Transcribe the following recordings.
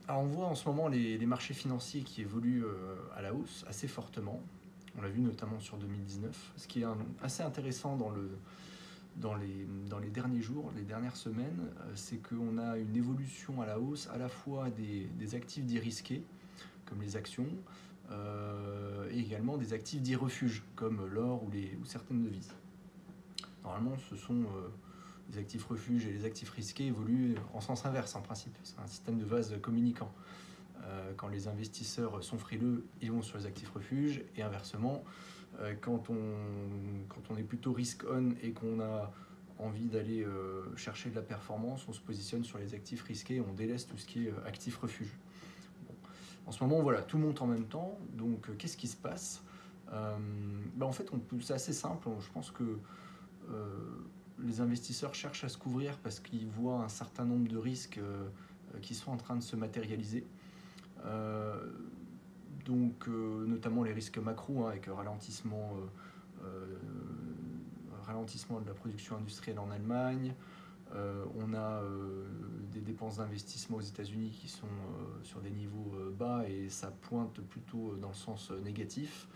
Alors on voit en ce moment les marchés financiers qui évoluent à la hausse assez fortement. On l'a vu notamment sur 2019. Ce qui est assez intéressant dans les derniers jours, les dernières semaines, c'est qu'on a une évolution à la hausse à la fois des actifs dits risqués, comme les actions, et également des actifs dits refuges, comme l'or ou certaines devises. Normalement, ce sont les actifs refuges et les actifs risqués évoluent en sens inverse en principe. C'est un système de vase communicant. Quand les investisseurs sont frileux, ils vont sur les actifs refuges, et inversement, quand on est plutôt risk-on et qu'on a envie d'aller chercher de la performance, on se positionne sur les actifs risqués, on délaisse tout ce qui est actifs refuge. Bon. En ce moment, voilà, tout monte en même temps, donc qu'est-ce qui se passe? En fait, c'est assez simple. Je pense que les investisseurs cherchent à se couvrir parce qu'ils voient un certain nombre de risques qui sont en train de se matérialiser. Euh, notamment les risques macro, hein, avec ralentissement de la production industrielle en Allemagne. On a des dépenses d'investissement aux États-Unis qui sont sur des niveaux bas et ça pointe plutôt dans le sens négatif.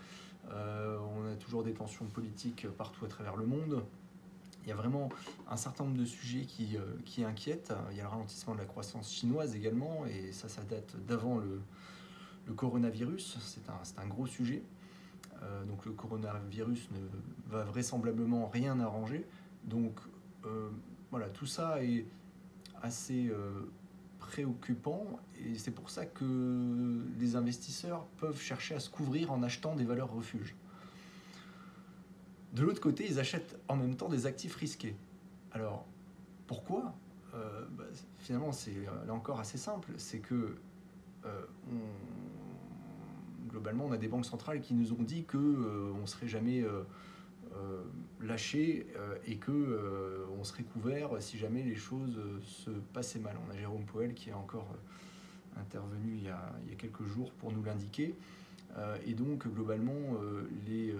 On a toujours des tensions politiques partout à travers le monde. Il y a vraiment un certain nombre de sujets qui inquiètent. Il y a le ralentissement de la croissance chinoise également, et ça date d'avant le coronavirus. C'est un gros sujet. Donc le coronavirus ne va vraisemblablement rien arranger. Donc voilà, tout ça est assez préoccupant, et c'est pour ça que les investisseurs peuvent chercher à se couvrir en achetant des valeurs refuges. De l'autre côté, ils achètent en même temps des actifs risqués. Alors, pourquoi? Finalement, c'est là encore assez simple. C'est que globalement, on a des banques centrales qui nous ont dit qu'on ne serait jamais lâché et qu'on serait couvert si jamais les choses se passaient mal. On a Jérôme Powell qui est encore intervenu il y a quelques jours pour nous l'indiquer. Et donc, globalement, les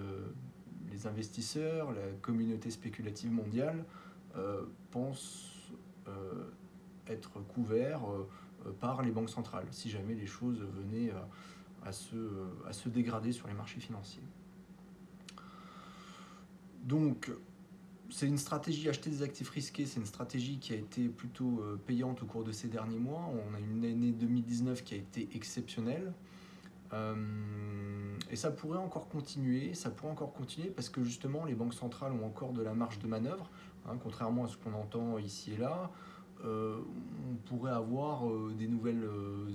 investisseurs, la communauté spéculative mondiale pensent être couverts par les banques centrales, si jamais les choses venaient à se dégrader sur les marchés financiers. Donc, c'est une stratégie, acheter des actifs risqués, c'est une stratégie qui a été plutôt payante au cours de ces derniers mois. On a une année 2019 qui a été exceptionnelle. Et ça pourrait encore continuer, parce que justement les banques centrales ont encore de la marge de manœuvre, hein, contrairement à ce qu'on entend ici et là. On pourrait avoir des nouvelles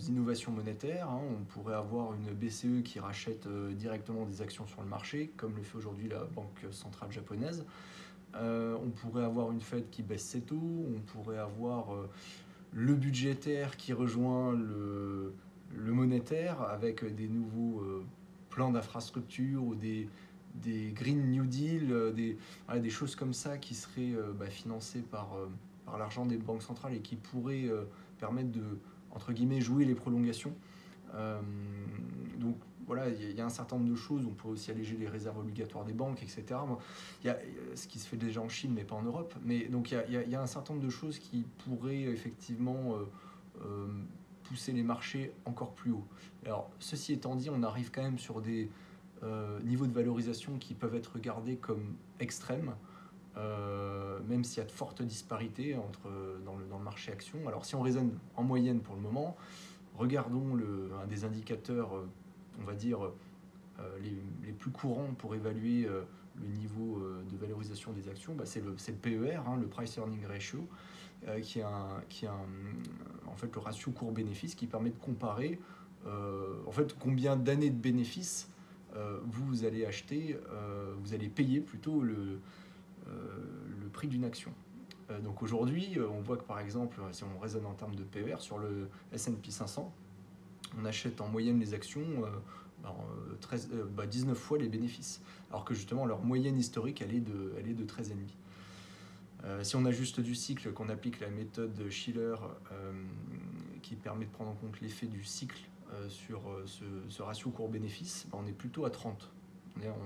innovations monétaires, hein. On pourrait avoir une BCE qui rachète directement des actions sur le marché, comme le fait aujourd'hui la Banque centrale japonaise. On pourrait avoir une Fed qui baisse ses taux, on pourrait avoir le budgétaire qui rejoint le monétaire avec des nouveaux plans d'infrastructure ou des Green New Deal, des choses comme ça qui seraient financées par l'argent des banques centrales et qui pourraient permettre de, entre guillemets, jouer les prolongations. Euh, donc voilà, il y a un certain nombre de choses. On pourrait aussi alléger les réserves obligatoires des banques, etc. Il y a ce qui se fait déjà en Chine, mais pas en Europe. Mais donc il y a un certain nombre de choses qui pourraient effectivement pousser les marchés encore plus haut. Alors ceci étant dit, on arrive quand même sur des niveaux de valorisation qui peuvent être regardés comme extrêmes. Même s'il y a de fortes disparités dans le marché action. Alors si on raisonne en moyenne pour le moment, regardons un des indicateurs, on va dire, les plus courants pour évaluer le niveau de valorisation des actions, c'est le PER, hein, le Price Earning Ratio, qui est en fait le ratio cours-bénéfice qui permet de comparer en fait combien d'années de bénéfices vous allez acheter, vous allez payer plutôt le prix d'une action. Donc aujourd'hui, on voit que par exemple, si on raisonne en termes de PER, sur le S&P 500, on achète en moyenne les actions 19 fois les bénéfices, alors que justement leur moyenne historique elle est de 13,5. Si on ajuste du cycle, qu'on applique la méthode Shiller qui permet de prendre en compte l'effet du cycle sur ce ratio cours-bénéfice, on est plutôt à 30.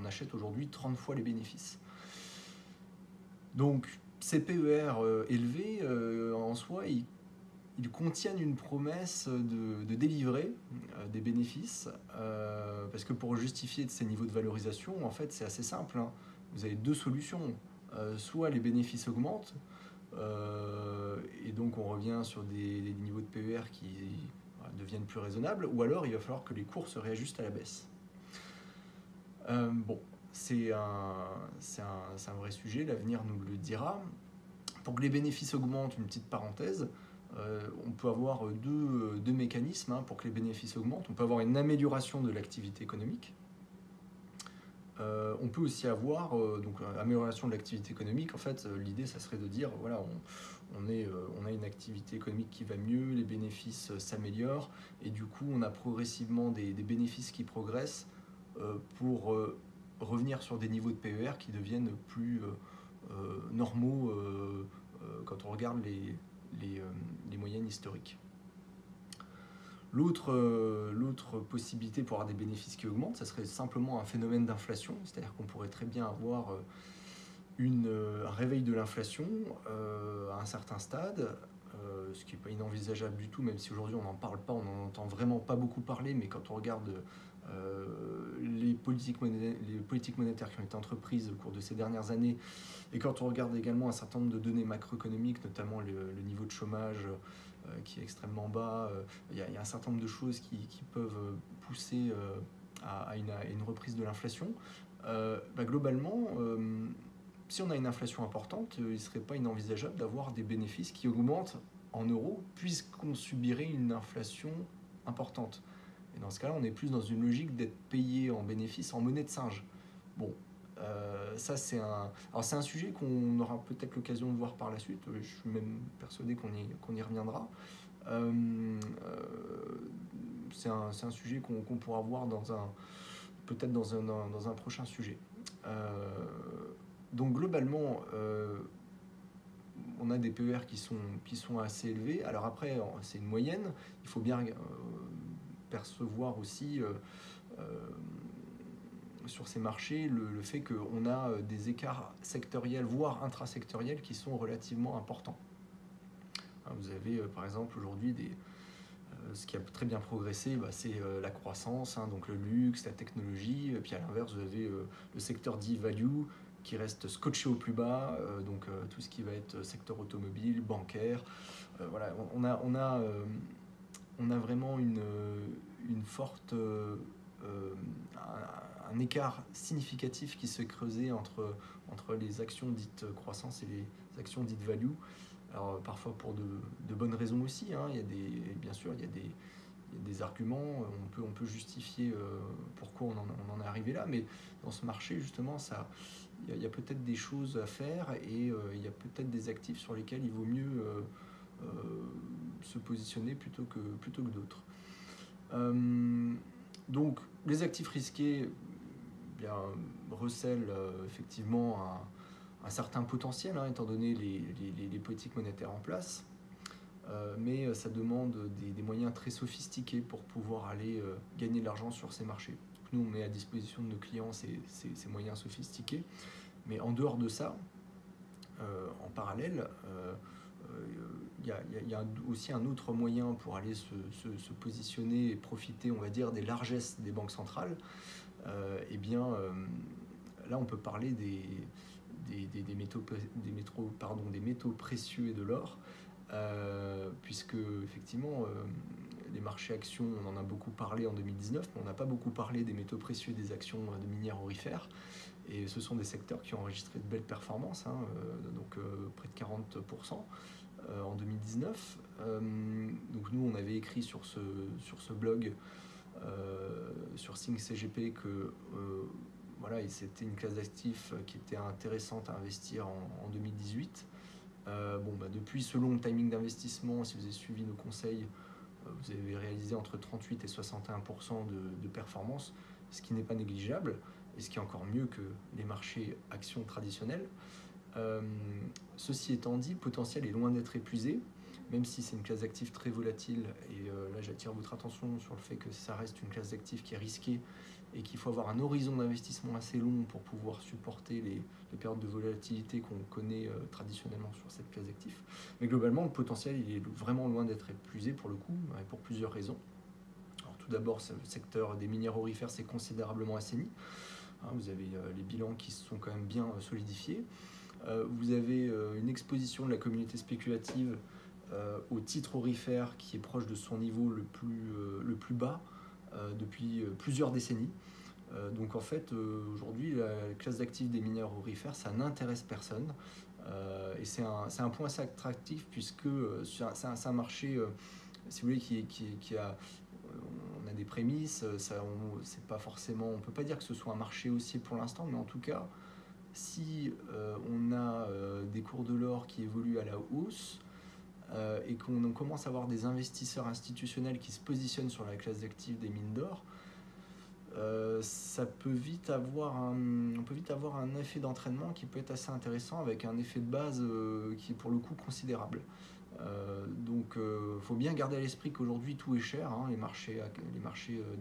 On achète aujourd'hui 30 fois les bénéfices. Donc ces PER élevés en soi, ils contiennent une promesse de délivrer des bénéfices, parce que pour justifier de ces niveaux de valorisation, en fait, c'est assez simple, hein. Vous avez deux solutions. Soit les bénéfices augmentent, et donc on revient sur des niveaux de PER qui deviennent plus raisonnables, ou alors il va falloir que les cours se réajustent à la baisse. Bon, c'est un vrai sujet, l'avenir nous le dira. Pour que les bénéfices augmentent, une petite parenthèse, on peut avoir deux mécanismes, hein, pour que les bénéfices augmentent. On peut avoir une amélioration de l'activité économique. On peut aussi avoir donc amélioration de l'activité économique. En fait, l'idée, ça serait de dire, voilà, on a une activité économique qui va mieux, les bénéfices s'améliorent, et du coup, on a progressivement des bénéfices qui progressent pour revenir sur des niveaux de PER qui deviennent plus normaux quand on regarde les moyennes historiques. L'autre possibilité pour avoir des bénéfices qui augmentent, ça serait simplement un phénomène d'inflation, c'est-à-dire qu'on pourrait très bien avoir un réveil de l'inflation à un certain stade, ce qui n'est pas inenvisageable du tout, même si aujourd'hui on n'en parle pas, on n'en entend vraiment pas beaucoup parler, mais quand on regarde les politiques monétaires qui ont été entreprises au cours de ces dernières années, et quand on regarde également un certain nombre de données macroéconomiques, notamment le niveau de chômage qui est extrêmement bas, il y a un certain nombre de choses qui peuvent pousser à une reprise de l'inflation. Globalement, si on a une inflation importante, il ne serait pas inenvisageable d'avoir des bénéfices qui augmentent en euros, puisqu'on subirait une inflation importante. Et dans ce cas-là, on est plus dans une logique d'être payé en bénéfices en monnaie de singe. Bon, ça c'est un sujet qu'on aura peut-être l'occasion de voir par la suite. Je suis même persuadé qu'on y reviendra. C'est un sujet qu'on pourra voir peut-être dans un prochain sujet. Donc globalement, on a des PER qui sont assez élevés. Alors après, c'est une moyenne. Il faut bien percevoir aussi sur ces marchés le fait qu'on a des écarts sectoriels, voire intrasectoriels, qui sont relativement importants. Vous avez par exemple aujourd'hui ce qui a très bien progressé, c'est la croissance, hein, donc le luxe, la technologie. Et puis à l'inverse, vous avez le secteur dit value qui reste scotché au plus bas, donc tout ce qui va être secteur automobile, bancaire. Voilà, on a vraiment une forte un écart significatif qui se creusait entre les actions dites croissance et les actions dites value. Alors parfois pour de bonnes raisons aussi, hein. Bien sûr, il y a des arguments, on peut justifier pourquoi on en est arrivé là, mais dans ce marché justement, il y a peut-être des choses à faire, et il y a peut-être des actifs sur lesquels il vaut mieux se positionner plutôt que d'autres. Donc les actifs risqués recèlent effectivement un certain potentiel, hein, étant donné les politiques monétaires en place, mais ça demande des moyens très sophistiqués pour pouvoir aller gagner de l'argent sur ces marchés. Nous, on met à disposition de nos clients ces moyens sophistiqués, mais en dehors de ça, en parallèle, il y a aussi un autre moyen pour aller se positionner et profiter, on va dire, des largesses des banques centrales. Là, on peut parler des métaux précieux et de l'or, puisque effectivement les marchés actions, on en a beaucoup parlé en 2019, mais on n'a pas beaucoup parlé des métaux précieux, des actions de minières aurifères, et ce sont des secteurs qui ont enregistré de belles performances, hein, donc près de 40% en 2019. Donc nous, on avait écrit sur ce blog sur Think CGP que voilà, et c'était une classe d'actifs qui était intéressante à investir en 2018. Depuis ce long timing d'investissement, si vous avez suivi nos conseils, vous avez réalisé entre 38 et 61% de performance, ce qui n'est pas négligeable, et ce qui est encore mieux que les marchés actions traditionnels. Ceci étant dit, le potentiel est loin d'être épuisé, même si c'est une classe d'actifs très volatile, et là j'attire votre attention sur le fait que ça reste une classe d'actifs qui est risquée et qu'il faut avoir un horizon d'investissement assez long pour pouvoir supporter les périodes de volatilité qu'on connaît traditionnellement sur cette classe d'actifs. Mais globalement, le potentiel il est vraiment loin d'être épuisé pour le coup, et pour plusieurs raisons. Alors, tout d'abord, le secteur des minéraux-aurifères s'est considérablement assaini. Vous avez les bilans qui se sont quand même bien solidifiés. Vous avez une exposition de la communauté spéculative au titre aurifère qui est proche de son niveau le plus bas depuis plusieurs décennies. Donc en fait, aujourd'hui, la classe d'actifs des mineurs aurifères, ça n'intéresse personne. Et c'est un point assez attractif puisque c'est un marché, si vous voulez, qui a... On a des prémices, c'est pas forcément, on peut pas dire que ce soit un marché haussier pour l'instant, mais en tout cas, si on a des cours de l'or qui évoluent à la hausse, et qu'on commence à avoir des investisseurs institutionnels qui se positionnent sur la classe d'actifs des mines d'or, on peut vite avoir un effet d'entraînement qui peut être assez intéressant avec un effet de base qui est pour le coup considérable. Donc il faut bien garder à l'esprit qu'aujourd'hui tout est cher, les marchés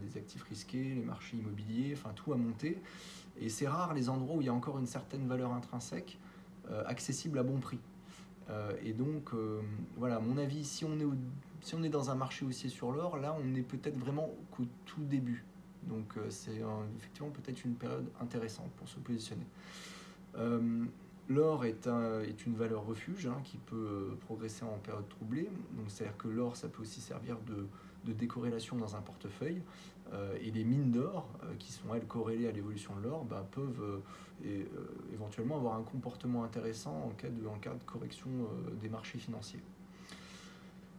des actifs risqués, les marchés immobiliers, enfin tout a monté. Et c'est rare les endroits où il y a encore une certaine valeur intrinsèque accessible à bon prix. Et donc, voilà, à mon avis, si on est dans un marché haussier sur l'or, là, on est peut-être vraiment qu'au tout début. Donc, c'est effectivement peut-être une période intéressante pour se positionner. L'or est une valeur refuge qui peut progresser en période troublée. Donc, c'est-à-dire que l'or, ça peut aussi servir de décorrélation dans un portefeuille. Et les mines d'or, qui sont elles corrélées à l'évolution de l'or, peuvent éventuellement avoir un comportement intéressant en cas de correction des marchés financiers.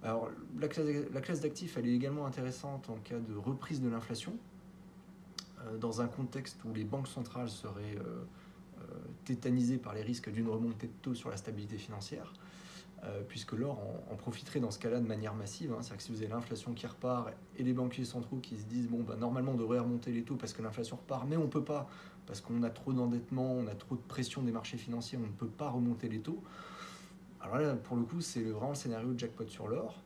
Alors la classe d'actifs, elle est également intéressante en cas de reprise de l'inflation, dans un contexte où les banques centrales seraient tétanisées par les risques d'une remontée de taux sur la stabilité financière. Puisque l'or en profiterait dans ce cas-là de manière massive. C'est-à-dire que si vous avez l'inflation qui repart et les banquiers centraux qui se disent normalement on devrait remonter les taux parce que l'inflation repart, mais on ne peut pas parce qu'on a trop d'endettement, on a trop de pression des marchés financiers, on ne peut pas remonter les taux. Alors là, pour le coup, c'est vraiment le scénario de jackpot sur l'or.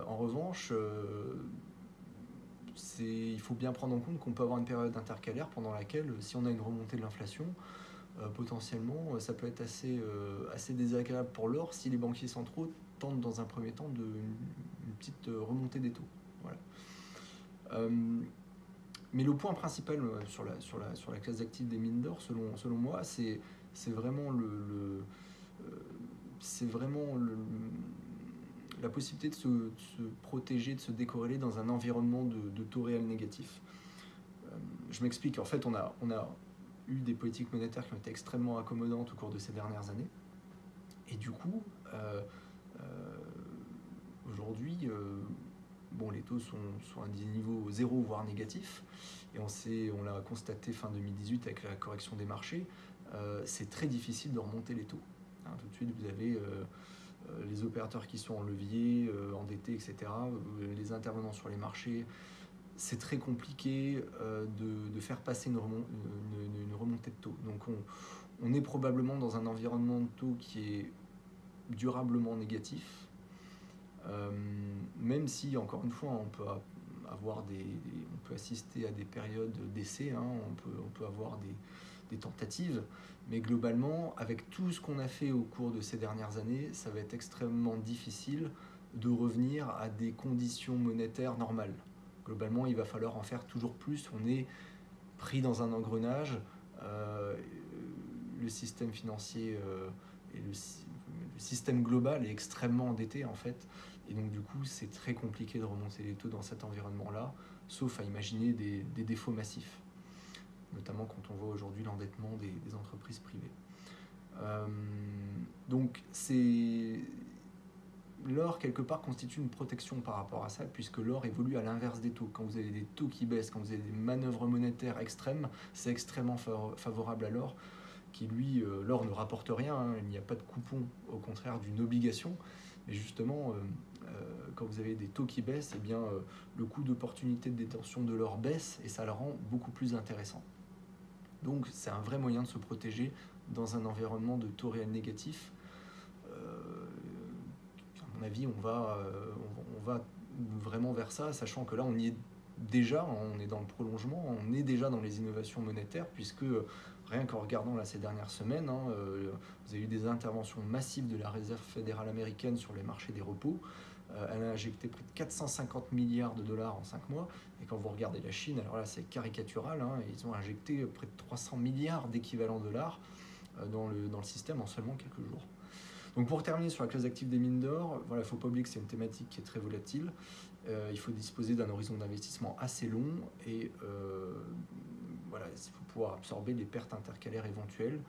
En revanche, il faut bien prendre en compte qu'on peut avoir une période intercalaire pendant laquelle, si on a une remontée de l'inflation, potentiellement, ça peut être assez désagréable pour l'or si les banquiers centraux tentent dans un premier temps une petite remontée des taux. Voilà. Mais le point principal sur la classe d'actifs des mines d'or, selon moi, c'est vraiment la possibilité de se protéger, de se décorréler dans un environnement de taux réels négatifs. Je m'explique. En fait, on a eu des politiques monétaires qui ont été extrêmement accommodantes au cours de ces dernières années. Et du coup, aujourd'hui, les taux sont à des niveaux zéro, voire négatifs. Et on l'a constaté fin 2018 avec la correction des marchés, c'est très difficile de remonter les taux. Tout de suite, vous avez les opérateurs qui sont en levier, endettés, etc., les intervenants sur les marchés. C'est très compliqué de faire passer une remontée de taux. Donc on est probablement dans un environnement de taux qui est durablement négatif, même si, encore une fois, on peut assister à des périodes d'essai, on peut avoir des tentatives, mais globalement, avec tout ce qu'on a fait au cours de ces dernières années, ça va être extrêmement difficile de revenir à des conditions monétaires normales. Globalement, il va falloir en faire toujours plus. On est pris dans un engrenage. Le système financier et le système global est extrêmement endetté en fait. Et donc du coup, c'est très compliqué de remonter les taux dans cet environnement-là, sauf à imaginer des défauts massifs, notamment quand on voit aujourd'hui l'endettement des entreprises privées. Donc l'or, quelque part, constitue une protection par rapport à ça, puisque l'or évolue à l'inverse des taux. Quand vous avez des taux qui baissent, quand vous avez des manœuvres monétaires extrêmes, c'est extrêmement favorable à l'or, qui lui, l'or ne rapporte rien, il n'y a pas de coupon, au contraire d'une obligation. Mais justement, quand vous avez des taux qui baissent, eh bien, le coût d'opportunité de détention de l'or baisse, et ça le rend beaucoup plus intéressant. Donc c'est un vrai moyen de se protéger dans un environnement de taux réels négatifs, à mon avis, on va vraiment vers ça, sachant que là, on y est déjà, on est dans le prolongement, on est déjà dans les innovations monétaires, puisque rien qu'en regardant là, ces dernières semaines, vous avez eu des interventions massives de la Réserve fédérale américaine sur les marchés des repos. Elle a injecté près de 450 milliards de dollars en 5 mois. Et quand vous regardez la Chine, alors là c'est caricatural, ils ont injecté près de 300 milliards d'équivalents dollars dans le système en seulement quelques jours. Donc pour terminer sur la classe d'actifs des mines d'or, voilà, il ne faut pas oublier que c'est une thématique qui est très volatile. Il faut disposer d'un horizon d'investissement assez long et voilà, il faut pouvoir absorber les pertes intercalaires éventuelles.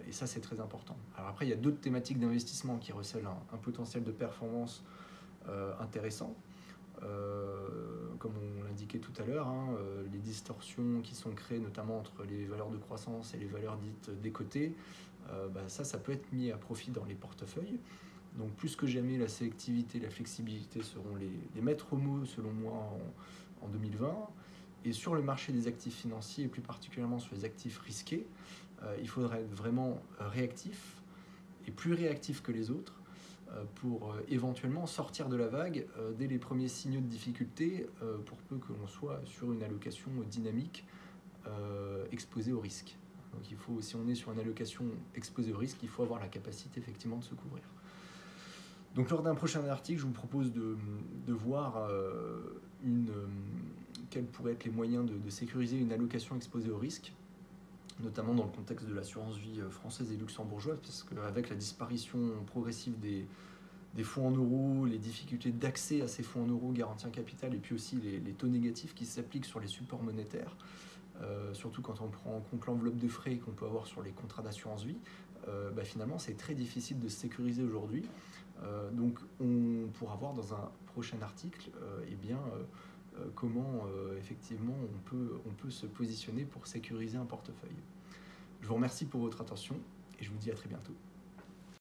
Et ça, c'est très important. Alors après, il y a d'autres thématiques d'investissement qui recèlent un potentiel de performance intéressant. Comme on l'indiquait tout à l'heure, les distorsions qui sont créées notamment entre les valeurs de croissance et les valeurs dites décotées, ça peut être mis à profit dans les portefeuilles. Donc plus que jamais, la sélectivité, la flexibilité seront les maîtres mots selon moi en 2020. Et sur le marché des actifs financiers, et plus particulièrement sur les actifs risqués, il faudrait être vraiment réactif, et plus réactif que les autres, pour éventuellement sortir de la vague dès les premiers signaux de difficulté, pour peu que l'on soit sur une allocation dynamique exposée au risque. Donc si on est sur une allocation exposée au risque, il faut avoir la capacité effectivement de se couvrir. Donc lors d'un prochain article, je vous propose de voir quels pourraient être les moyens de sécuriser une allocation exposée au risque, notamment dans le contexte de l'assurance vie française et luxembourgeoise, parce qu'avec la disparition progressive des fonds en euros, les difficultés d'accès à ces fonds en euros garantis un capital, et puis aussi les taux négatifs qui s'appliquent sur les supports monétaires, surtout quand on prend en compte l'enveloppe de frais qu'on peut avoir sur les contrats d'assurance vie, finalement c'est très difficile de se sécuriser aujourd'hui. Donc on pourra voir dans un prochain article comment effectivement on peut se positionner pour sécuriser un portefeuille. Je vous remercie pour votre attention et je vous dis à très bientôt.